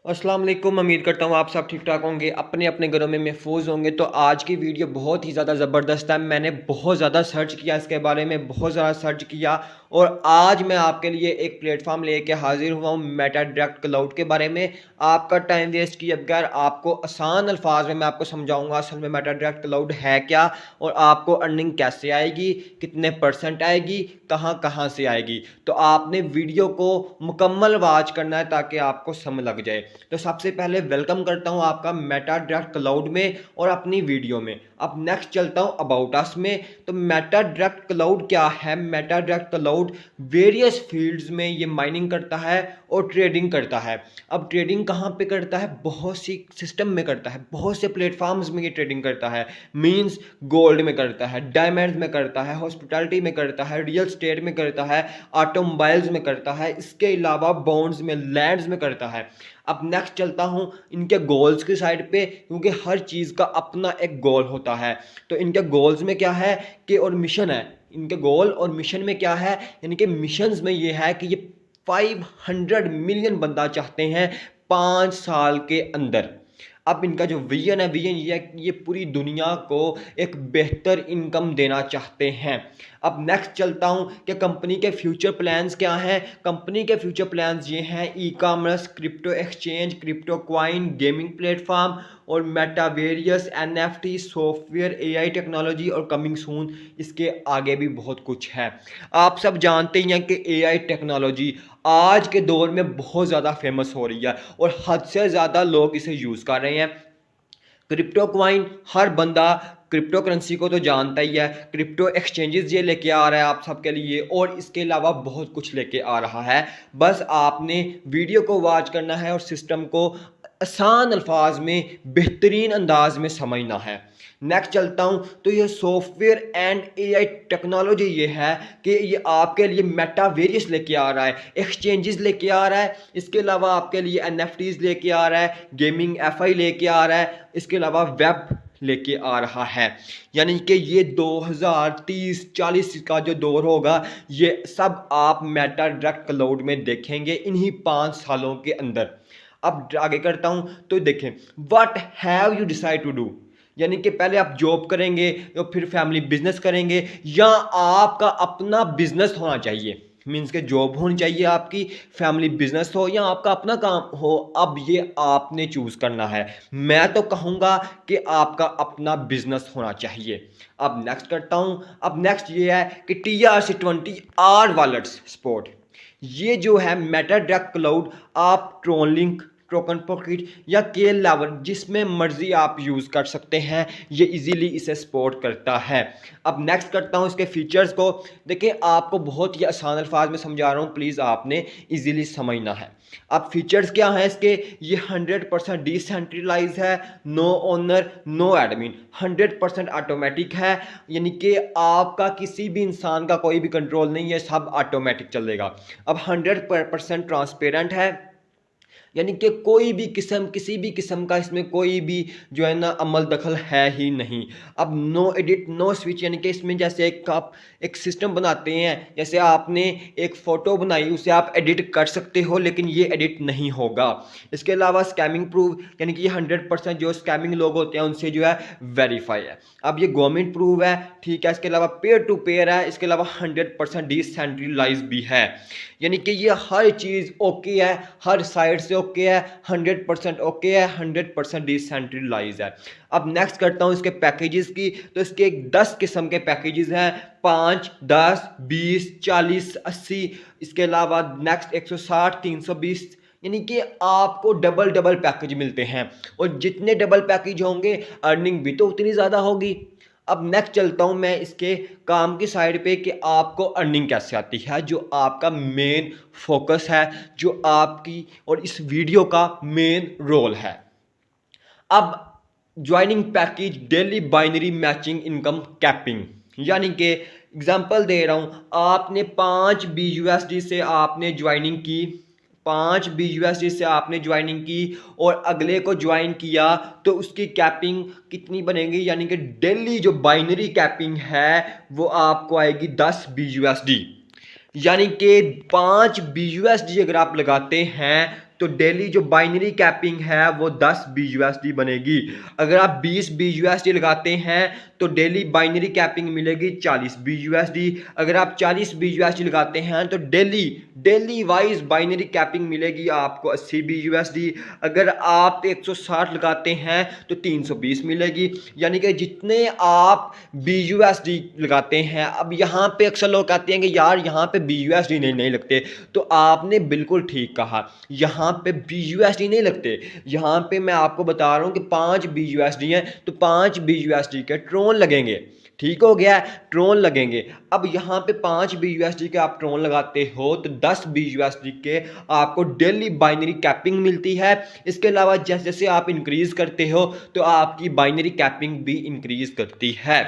अस्सलाम वालेकुम। उम्मीद करता हूँ आप सब ठीक ठाक होंगे, अपने अपने घरों में महफूज होंगे। तो आज की वीडियो बहुत ही ज़्यादा ज़बरदस्त है। मैंने बहुत ज़्यादा सर्च किया इसके बारे में, बहुत ज़्यादा सर्च किया और आज मैं आपके लिए एक प्लेटफॉर्म लेके हाजिर हुआ हूँ मेटा डायरेक्ट क्लाउड के बारे में। आपका टाइम वेस्ट किए बगैर आपको आसान अल्फाज में मैं आपको समझाऊंगा असल में मेटा डायरेक्ट क्लाउड है क्या और आपको अर्निंग कैसे आएगी, कितने परसेंट आएगी, कहाँ कहाँ से आएगी। तो आपने वीडियो को मुकम्मल वॉच करना है ताकि आपको समझ लग जाए। तो सबसे पहले वेलकम करता हूं आपका मेटा डायरेक्ट क्लाउड में और अपनी वीडियो में। अब नेक्स्ट चलता हूं अबाउट अस में। तो मेटा डायरेक्ट क्लाउड क्या है? Meta direct cloud various fields में ये माइनिंग करता है और ट्रेडिंग करता है। अब ट्रेडिंग कहाँ पे करता है? बहुत सी सिस्टम में करता है, बहुत से प्लेटफॉर्म्स में ये ट्रेडिंग करता है। मींस गोल्ड में करता है, डायमंड में करता है, हॉस्पिटैलिटी में करता है, रियल स्टेट में करता है, ऑटोमोबाइल्स में करता है, इसके अलावा बॉन्ड्स में, लैंड्स में करता है। अब नेक्स्ट चलता हूँ इनके गोल्स की साइड पे, क्योंकि हर चीज़ का अपना एक गोल होता है। तो इनके गोल्स में क्या है कि और मिशन है, इनके गोल और मिशन में क्या है, इनके मिशंस में ये है कि ये 500 मिलियन बंदा चाहते हैं 5 साल के अंदर। अब इनका जो विजन है, विजन ये है कि ये पूरी दुनिया को एक बेहतर इनकम देना चाहते हैं। अब नेक्स्ट चलता हूँ कि कंपनी के फ्यूचर प्लान्स क्या हैं। कंपनी के फ्यूचर प्लान्स ये हैं e commerce, crypto exchange, crypto coin, gaming platform और मेटावेरियस, एनएफटी, सॉफ्टवेयर, एआई टेक्नोलॉजी और कमिंग सून। इसके आगे भी बहुत कुछ है। आप सब जानते ही हैं कि एआई टेक्नोलॉजी आज के दौर में बहुत ज़्यादा फेमस हो रही है और हद से ज़्यादा लोग इसे यूज़ कर रहे हैं। क्रिप्टो क्वाइन, हर बंदा क्रिप्टो करेंसी को तो जानता ही है। क्रिप्टो एक्सचेंजेस ये लेके आ रहा है आप सबके लिए और इसके अलावा बहुत कुछ लेके आ रहा है। बस आपने वीडियो को वॉच करना है और सिस्टम को आसान अल्फाज में बेहतरीन अंदाज में समझना है। नेक्स्ट चलता हूँ तो ये सॉफ्टवेयर एंड एआई टेक्नोलॉजी ये है कि ये आपके लिए मेटावेरियस लेके आ रहा है, एक्सचेंजेस लेके आ रहा है, इसके अलावा आपके लिए एनएफटीज लेके आ रहा है, गेमिंग एफआई लेके आ रहा है, इसके अलावा वेब लेके आ रहा है। यानी कि ये 2030-40 का जो दौर होगा ये सब आप मेटा डायरेक्ट क्लाउड में देखेंगे इन्हीं 5 सालों के अंदर। अब आगे करता हूं तो देखें, what have you decide to do. यानी कि पहले आप जॉब करेंगे या फिर फैमिली बिजनेस करेंगे या आपका अपना बिजनेस होना चाहिए। मीन्स के जॉब होनी चाहिए आपकी, फैमिली बिजनेस हो या आपका अपना काम हो। अब ये आपने चूज करना है। मैं तो कहूँगा कि आपका अपना बिजनेस होना चाहिए। अब नेक्स्ट करता हूँ। अब नेक्स्ट ये है कि TRC20 आर वॉलेट्स सपोर्ट। ये जो है मेटा डायरेक्ट क्लाउड आप ट्रोलिंक, टोकन पॉकेट या K11 जिसमें मर्जी आप यूज़ कर सकते हैं, ये इजीली इसे सपोर्ट करता है। अब नेक्स्ट करता हूँ इसके फीचर्स को। देखिए आपको बहुत ही आसान अल्फाज में समझा रहा हूँ, प्लीज़ आपने इजीली समझना है। अब फीचर्स क्या हैं इसके? ये 100% डिसेंट्रलाइज है, no owner no admin, 100% automatic है। यानी कि आपका किसी भी इंसान का कोई भी कंट्रोल नहीं है, सब ऑटोमेटिक चलेगा। अब 100% ट्रांसपेरेंट है, यानी कि कोई भी किस्म, किसी भी किस्म का इसमें कोई भी जो है ना अमल दखल है ही नहीं। अब नो एडिट नो स्विच, यानी कि इसमें जैसे आप एक सिस्टम बनाते हैं, जैसे आपने एक फ़ोटो बनाई उसे आप एडिट कर सकते हो लेकिन ये एडिट नहीं होगा। इसके अलावा स्कैमिंग प्रूफ, यानी कि ये 100% जो स्कैमिंग लोग होते हैं उनसे जो है वेरीफाई है। अब ये गवर्नमेंट प्रूफ है, ठीक है। इसके अलावा पेयर टू पेयर है, इसके अलावा 100% डिसेंट्रलाइज भी है। यानी कि ये हर चीज़ ओके है, हर साइड से ओके है, 100% ओके है, 100% डिसेंट्रलाइज है। अब नेक्स्ट करता हूँ इसके पैकेजेस की। तो इसके 10 किस्म के पैकेजेस हैं, 5, 10, 20, 40, 80। इसके अलावा नेक्स्ट 160, 320। यानी कि आपको डबल डबल पैकेज मिलते हैं और जितने डबल पैकेज होंगे अर्निंग भी तो उतनी ज़्यादा होगी। अब नेक्स्ट चलता हूं मैं इसके काम की साइड पे कि आपको अर्निंग कैसे आती है, जो आपका मेन फोकस है, जो आपकी और इस वीडियो का मेन रोल है। अब joining package daily binary matching income capping, यानी कि एग्जांपल दे रहा हूं, आपने 5 BUSD से आपने ज्वाइनिंग की, 5 BUSD से आपने ज्वाइनिंग की और अगले को ज्वाइन किया तो उसकी कैपिंग कितनी बनेगी, यानी कि डेली जो बाइनरी कैपिंग है वो आपको आएगी 10 BUSD। यानी कि 5 BUSD अगर आप लगाते हैं तो डेली जो बाइनरी कैपिंग है वो 10 BUSD बनेगी। अगर आप 20 BUSD लगाते हैं तो डेली बाइनरी कैपिंग मिलेगी 40 BUSD। अगर आप 40 BUSD लगाते हैं तो डेली वाइज बाइनरी कैपिंग मिलेगी आपको 80 BUSD। अगर आप 160 लगाते हैं तो 320 मिलेगी। यानी कि जितने आप BUSD लगाते हैं, अब यहाँ पे अक्सर लोग कहते हैं कि यार यहाँ पे BUSD नहीं लगते, तो आपने बिल्कुल ठीक कहा, यहाँ पे BUSD नहीं लगते। यहाँ पे मैं आपको बता रहा हूँ कि 5 BUSD हैं तो 5 BUSD के ट्रोन लगेंगे। ठीक हो गया, ट्रोन लगेंगे। अब यहाँ पे 5 BUSD के आप ट्रोन लगाते हो तो 10 BUSD के आपको डेली बाइनरी कैपिंग मिलती है। इसके अलावा जैसे जैसे आप इंक्रीज करते हो तो आपकी बाइनरी कैपिंग भी इंक्रीज करती है।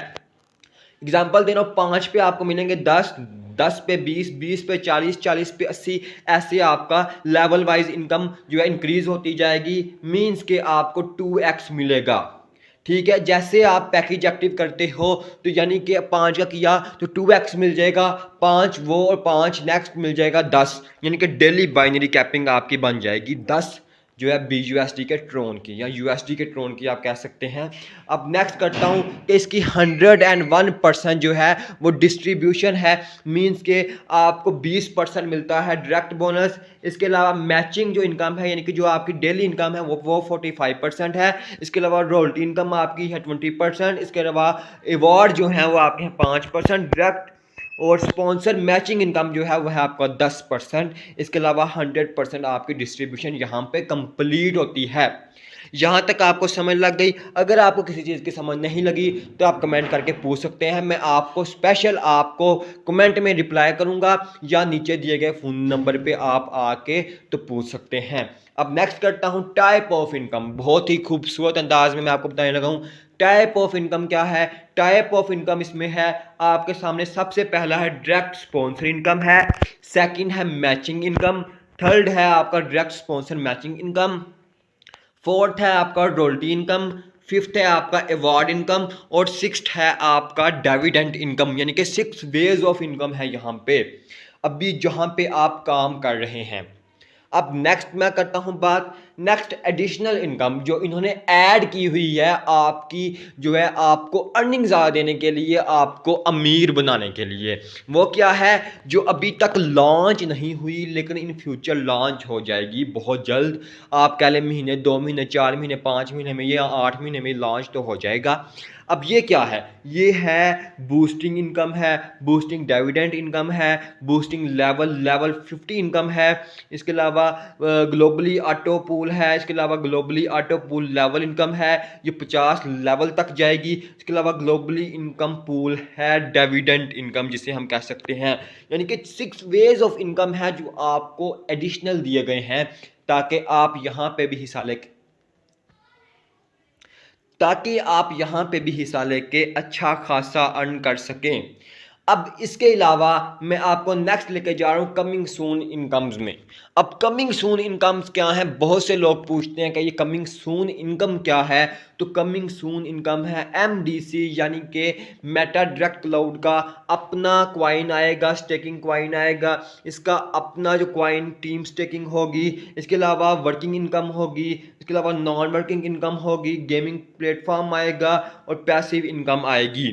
एग्जाम्पल दे रहा हूँ, 5 पे आपको मिलेंगे 10, 10 पे 20, 20 पे 40, 40 पे 80, ऐसे आपका लेवल वाइज इनकम जो है इंक्रीज होती जाएगी। मींस के आपको 2x मिलेगा। ठीक है, जैसे आप पैकेज एक्टिव करते हो तो यानी कि 5 का किया तो 2x मिल जाएगा, 5 वो और 5 नेक्स्ट मिल जाएगा 10, यानी कि डेली बाइनरी कैपिंग आपकी बन जाएगी 10 जो है BUSD के ट्रोन की या USD के ट्रोन की आप कह सकते हैं। अब नेक्स्ट करता हूँ कि इसकी 101% जो है वो डिस्ट्रीब्यूशन है। मींस के आपको 20% मिलता है डायरेक्ट बोनस। इसके अलावा मैचिंग जो इनकम है यानी कि जो आपकी डेली इनकम है वो 45% है। इसके अलावा रॉयल्टी इनकम आपकी है 20%। इसके अलावा अवार्ड जो है वो आपके हैं 5%। डायरेक्ट और स्पॉन्सर मैचिंग इनकम जो है वह है आपका 10%। इसके अलावा 100% आपकी डिस्ट्रीब्यूशन यहाँ पे कंप्लीट होती है। यहाँ तक आपको समझ लग गई? अगर आपको किसी चीज़ की समझ नहीं लगी तो आप कमेंट करके पूछ सकते हैं, मैं आपको स्पेशल आपको कमेंट में रिप्लाई करूँगा या नीचे दिए गए फ़ोन नंबर पे आप आके तो पूछ सकते हैं। अब नेक्स्ट करता हूँ टाइप ऑफ इनकम। बहुत ही खूबसूरत अंदाज में मैं आपको बताने लगा हूँ टाइप ऑफ इनकम क्या है। टाइप ऑफ इनकम इसमें है आपके सामने, सबसे पहला है डायरेक्ट स्पॉन्सर इनकम है, सेकंड है मैचिंग इनकम, थर्ड है आपका direct sponsor matching income, fourth है आपका रॉयल्टी इनकम, फिफ्थ है आपका अवार्ड इनकम और सिक्स्थ है आपका डिविडेंड इनकम। यानी कि 6 वेज ऑफ इनकम है यहाँ पे अभी जहाँ पे आप काम कर रहे हैं। अब नेक्स्ट मैं करता हूं बात नेक्स्ट एडिशनल इनकम जो इन्होंने ऐड की हुई है आपकी जो है आपको अर्निंग ज़्यादा देने के लिए, आपको अमीर बनाने के लिए। वो क्या है जो अभी तक लॉन्च नहीं हुई लेकिन इन फ्यूचर लॉन्च हो जाएगी बहुत जल्द। आप कह लें महीने, 2 महीने, 4 महीने, 5 महीने में या 8 महीने में लॉन्च तो हो जाएगा। अब ये क्या है? ये है बूस्टिंग इनकम है, बूस्टिंग डिविडेंड इनकम है, बूस्टिंग लेवल 50 इनकम है। इसके अलावा ग्लोबली ऑटो पूल है, इसके अलावा globally auto pool level income है, ये 50 लेवल तक जाएगी। इसके अलावा ग्लोबली इनकम पूल है डिविडेंड इनकम जिसे हम कह सकते हैं। यानी कि 6 वेज ऑफ इनकम है जो आपको एडिशनल दिए गए हैं ताकि आप यहाँ पे भी हिस्सा लेके अच्छा खासा अर्न कर सकें। अब इसके अलावा मैं आपको नेक्स्ट लेके जा रहा हूँ कमिंग सून इनकम्स में। अब कमिंग सून इनकम्स क्या है? बहुत से लोग पूछते हैं कि ये कमिंग सून इनकम क्या है। तो कमिंग सून इनकम है MDC यानी कि मेटा डायरेक्ट क्लाउड का अपना क्वाइन आएगा, स्टेकिंग क्वाइन आएगा, इसका अपना जो क्वाइन टीम स्टेकिंग होगी। इसके अलावा वर्किंग इनकम होगी, इसके अलावा नॉन वर्किंग इनकम होगी, गेमिंग प्लेटफॉर्म आएगा और पैसिव इनकम आएगी।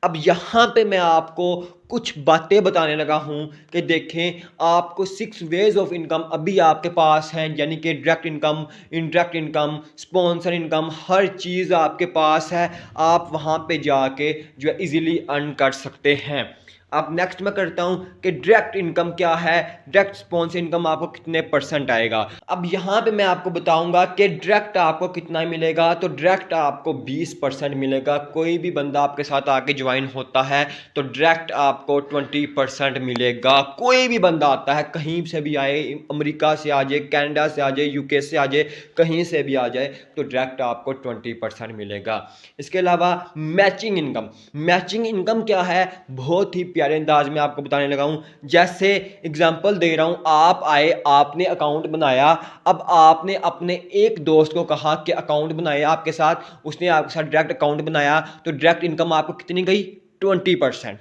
अब यहाँ पे मैं आपको कुछ बातें बताने लगा हूँ कि देखें आपको 6 वेज ऑफ इनकम अभी आपके पास हैं। यानी कि direct income, indirect income, sponsor income, हर चीज़ आपके पास है। आप वहाँ पे जाके जो है इजीली अर्न कर सकते हैं। अब नेक्स्ट मैं करता हूँ कि डायरेक्ट इनकम क्या है, डायरेक्ट स्पॉन्सर इनकम आपको कितने % आएगा। अब यहाँ पे मैं आपको बताऊंगा कि डायरेक्ट आपको कितना मिलेगा। तो डायरेक्ट आपको 20% मिलेगा। कोई भी बंदा आपके साथ आके ज्वाइन होता है तो डायरेक्ट आपको 20% मिलेगा। कोई भी बंदा आता है कहीं से भी आए, अमेरिका से आ जाए, कनाडा से आ जाए, UK से आ जाए, कहीं से भी आ जाए तो डायरेक्ट आपको 20% मिलेगा। इसके अलावा मैचिंग इनकम, मैचिंग इनकम क्या है? बहुत ही प्यारे अंदाज में आपको बताने लगा हूं। जैसे एग्जांपल दे रहा हूं, आप आए, आपने अकाउंट बनाया, अब आपने अपने एक दोस्त को कहा कि अकाउंट बनाया आपके साथ, उसने आपके साथ डायरेक्ट अकाउंट बनाया तो डायरेक्ट इनकम आपको कितनी गई? 20%।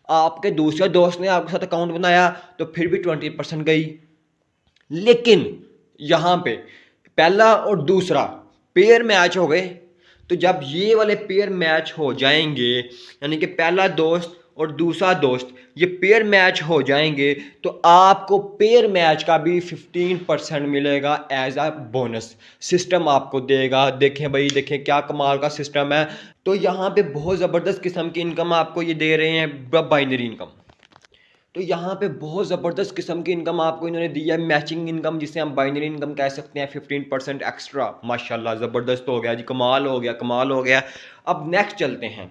आपके दूसरे दोस्त ने आपके साथ अकाउंट बनाया तो फिर भी 20% गई। लेकिन यहाँ पे पहला और दूसरा पेयर मैच हो गए। तो जब ये वाले पेयर मैच हो जाएंगे, यानी कि पहला दोस्त और दूसरा दोस्त ये पेयर मैच हो जाएंगे, तो आपको पेयर मैच का भी 15% मिलेगा एज अ बोनस। सिस्टम आपको देगा। देखें भाई, देखें क्या कमाल का सिस्टम है। तो यहाँ पे बहुत ज़बरदस्त किस्म की इनकम आपको ये दे रहे हैं, बाइनरी इनकम। तो यहाँ पे बहुत ज़बरदस्त किस्म की इनकम आपको इन्होंने दी है, मैचिंग इनकम जिसे हम बाइनरी इनकम कह सकते हैं। 15% एक्स्ट्रा, माशाल्लाह ज़बरदस्त हो गया जी, कमाल हो गया, कमाल हो गया। अब नेक्स्ट चलते हैं।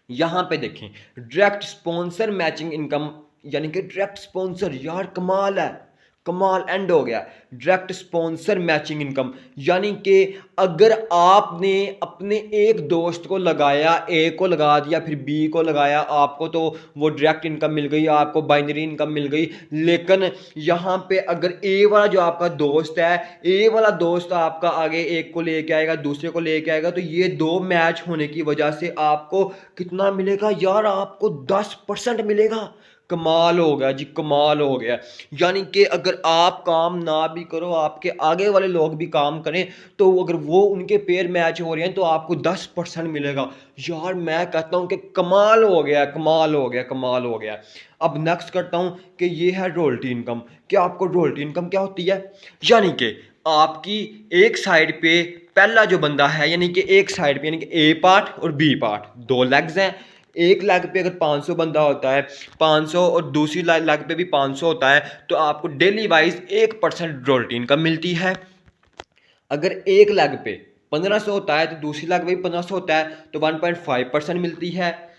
यहाँ पे देखें डायरेक्ट स्पॉन्सर मैचिंग इनकम, यानी कि डायरेक्ट स्पॉन्सर, यार कमाल है, कमाल एंड हो गया। डायरेक्ट स्पॉन्सर मैचिंग इनकम, यानी कि अगर आपने अपने एक दोस्त को लगाया, ए को लगा दिया, फिर बी को लगाया, आपको तो वो डायरेक्ट इनकम मिल गई, आपको बाइनरी इनकम मिल गई। लेकिन यहाँ पे अगर ए वाला जो आपका दोस्त है, ए वाला दोस्त आपका आगे एक को लेके आएगा, दूसरे को लेके आएगा, तो ये दो मैच होने की वजह से आपको कितना मिलेगा यार, आपको 10% मिलेगा। कमाल हो गया जी, कमाल हो गया। यानी कि अगर आप काम ना भी करो, आपके आगे वाले लोग भी काम करें, तो अगर वो उनके पेयर मैच हो रहे हैं तो आपको 10% मिलेगा। यार मैं कहता हूँ कि कमाल हो गया, कमाल हो गया, कमाल हो गया। अब नेक्स्ट करता हूँ कि ये है रॉयल्टी इनकम। क्या आपको रॉयल्टी इनकम क्या होती है? यानी कि आपकी एक साइड पे पहला जो बंदा है, यानी कि एक साइड पे, यानी कि ए पार्ट और बी पार्ट, दो लेग्स हैं। एक लेग पे अगर 500 बंदा होता है, 500, और दूसरी लेग पे भी 500 होता है, तो आपको डेली वाइज 1% रॉयल्टी इनकम मिलती है। अगर एक लेग पे 1500 होता है तो दूसरी लेग पे भी 1500 होता है, तो 1.5% मिलती है।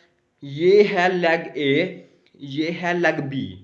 ये है लेग ए, ये है लेग बी,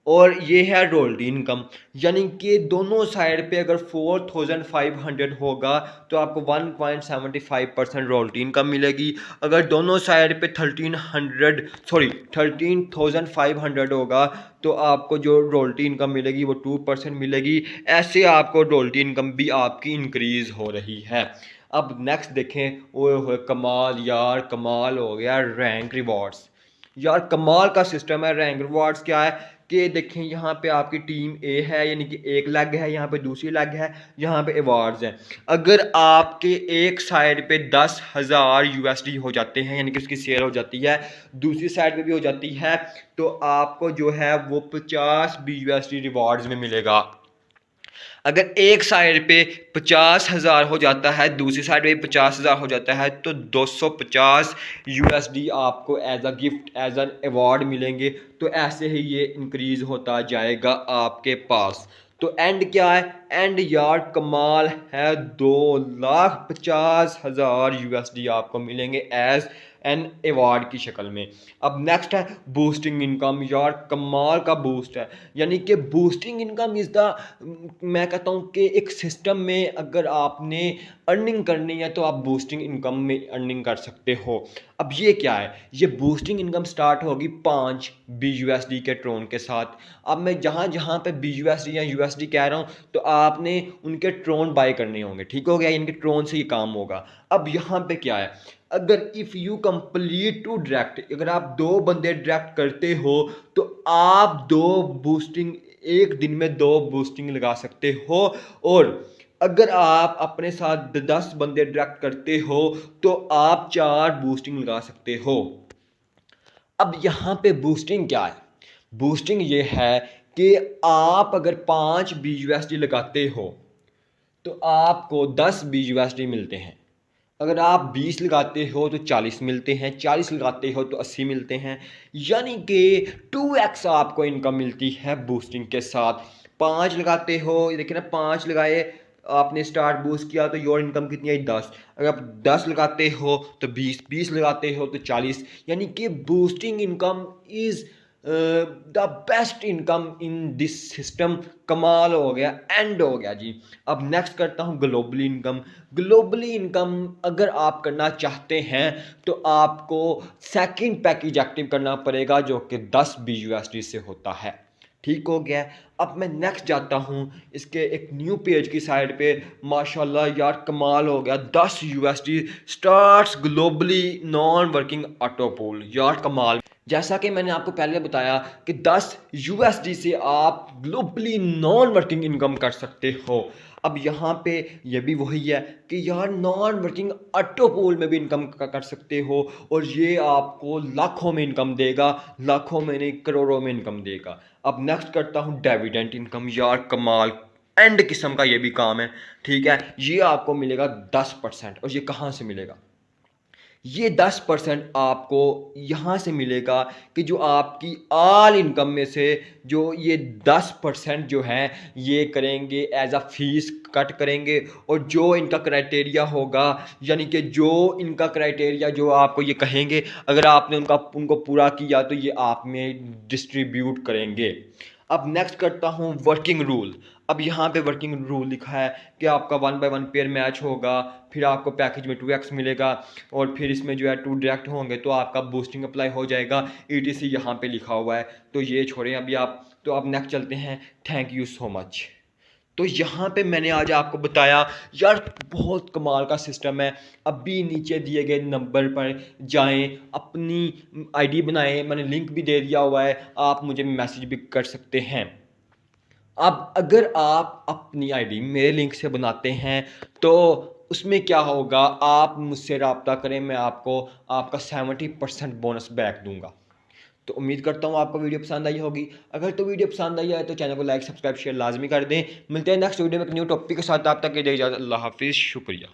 और ये है रॉयल्टी इनकम। यानी कि दोनों साइड पे अगर 4500 होगा तो आपको 1.75% रॉयल्टी इनकम मिलेगी। अगर दोनों साइड पे 13,500 होगा तो आपको जो रॉयल्टी इनकम मिलेगी वो 2% मिलेगी। ऐसे आपको रॉयल्टी इनकम भी आपकी इंक्रीज हो रही है। अब नेक्स्ट देखें, ओए कमाल यार, कमाल हो गया। रैंक रिवॉर्ड्स, यार कमाल का सिस्टम है। रैंक रिवॉर्ड्स क्या है कि देखें, यहाँ पे आपकी टीम ए है, यानी कि एक लेग है, यहाँ पे दूसरी लेग है, यहाँ पे अवार्ड्स हैं। अगर आपके एक साइड पे 10,000 यूएसडी हो जाते हैं, यानी कि उसकी सेल हो जाती है, दूसरी साइड पे भी हो जाती है, तो आपको जो है वो 50 भी यूएसडी रिवॉर्ड्स में मिलेगा। अगर एक साइड पे 50,000 हो जाता है, दूसरी साइड पे 50,000 हो जाता है, तो 250 यूएसडी आपको as a gift, as an award मिलेंगे। तो ऐसे ही ये इंक्रीज होता जाएगा आपके पास। तो एंड क्या है? एंड यार कमाल है, 2,50,000 यूएसडी आपको मिलेंगे एज एन अवार्ड की शक्ल में। अब नेक्स्ट है बूस्टिंग इनकम। यार कमाल का बूस्ट है, यानी कि बूस्टिंग इनकम इज़ द, मैं कहता हूँ कि एक सिस्टम में अगर आपने अर्निंग करनी है तो आप बूस्टिंग इनकम में अर्निंग कर सकते हो। अब ये क्या है? ये बूस्टिंग इनकम स्टार्ट होगी 5 BUSD के ट्रोन के साथ। अब मैं जहाँ जहाँ पे BUSD या USD कह रहा हूँ, तो आपने उनके ट्रोन बाय करने होंगे, ठीक हो गया, इनके ट्रोन से ये काम होगा। अब यहाँ पे क्या है, अगर if you complete two direct, अगर आप 2 बंदे डायरेक्ट करते हो तो आप 2 बूस्टिंग, एक दिन में 2 बूस्टिंग लगा सकते हो। और अगर आप अपने साथ 10 बंदे डायरेक्ट करते हो तो आप 4 बूस्टिंग लगा सकते हो। अब यहाँ पे बूस्टिंग क्या है? बूस्टिंग ये है कि आप अगर 5 BUSD लगाते हो तो आपको 10 BUSD मिलते हैं। अगर आप 20 लगाते हो तो 40 मिलते हैं, 40 लगाते हो तो 80 मिलते हैं। यानी कि 2x आपको इनकम मिलती है बूस्टिंग के साथ। 5 लगाते हो, देखिए ना, 5 लगाए आपने, स्टार्ट बूस्ट किया, तो योर इनकम कितनी आई? 10। अगर आप 10 लगाते हो तो 20, 20 लगाते हो तो 40। यानी कि boosting income is the best income in this system. कमाल हो गया, एंड हो गया जी। अब नेक्स्ट करता हूँ ग्लोबली इनकम। ग्लोबली इनकम अगर आप करना चाहते हैं तो आपको सेकंड पैकेज एक्टिव करना पड़ेगा, जो कि 10 BUSD से होता है, ठीक हो गया। अब मैं नेक्स्ट जाता हूँ इसके एक न्यू पेज की साइड पे। माशाल्लाह यार कमाल हो गया, 10 USD starts globally non working auto pool. यार कमाल। जैसा कि मैंने आपको पहले बताया कि 10 यूएसडी से आप ग्लोबली नॉन वर्किंग इनकम कर सकते हो। अब यहाँ पे ये भी वही है कि यार नॉन वर्किंग ऑटो पोल में भी इनकम कर सकते हो, और ये आपको लाखों में इनकम देगा, लाखों में नहीं करोड़ों में इनकम देगा। अब नेक्स्ट करता हूँ डिविडेंड इनकम। यार कमाल एंड किस्म का ये भी काम है, ठीक है। ये आपको मिलेगा 10%, और ये कहाँ से मिलेगा? ये 10% आपको यहाँ से मिलेगा कि जो आपकी ऑल इनकम में से जो ये 10% जो है ये करेंगे एज अ फीस कट करेंगे, और जो इनका क्राइटेरिया होगा, यानी कि जो इनका क्राइटेरिया जो आपको ये कहेंगे, अगर आपने उनको पूरा किया तो ये आप में डिस्ट्रीब्यूट करेंगे। अब नेक्स्ट करता हूँ वर्किंग रूल। अब यहाँ पे वर्किंग रूल लिखा है कि आपका 1/1 पेयर मैच होगा, फिर आपको पैकेज में 2x मिलेगा, और फिर इसमें जो है 2 डायरेक्ट होंगे तो आपका बूस्टिंग अप्लाई हो जाएगा, ETC यहाँ पे लिखा हुआ है। तो ये छोड़ें अभी आप, तो अब नेक्स्ट चलते हैं। Thank you so much. तो यहाँ पे मैंने आज आपको बताया यार बहुत कमाल का सिस्टम है। अभी नीचे दिए गए नंबर पर जाएं, अपनी आईडी बनाएं, मैंने लिंक भी दे दिया हुआ है, आप मुझे मैसेज भी कर सकते हैं। अब अगर आप अपनी आईडी मेरे लिंक से बनाते हैं तो उसमें क्या होगा, आप मुझसे रब्ता करें, मैं आपको आपका 70% बोनस बैक दूंगा। तो उम्मीद करता हूँ आपको वीडियो पसंद आई होगी। अगर तो वीडियो पसंद आई है तो चैनल को लाइक सब्सक्राइब शेयर लाजमी कर दें। मिलते हैं नेक्स्ट वीडियो में एक न्यू टॉपिक के साथ। आप तक के लिए इजाज़त। अल्लाह हाफिज़, शुक्रिया।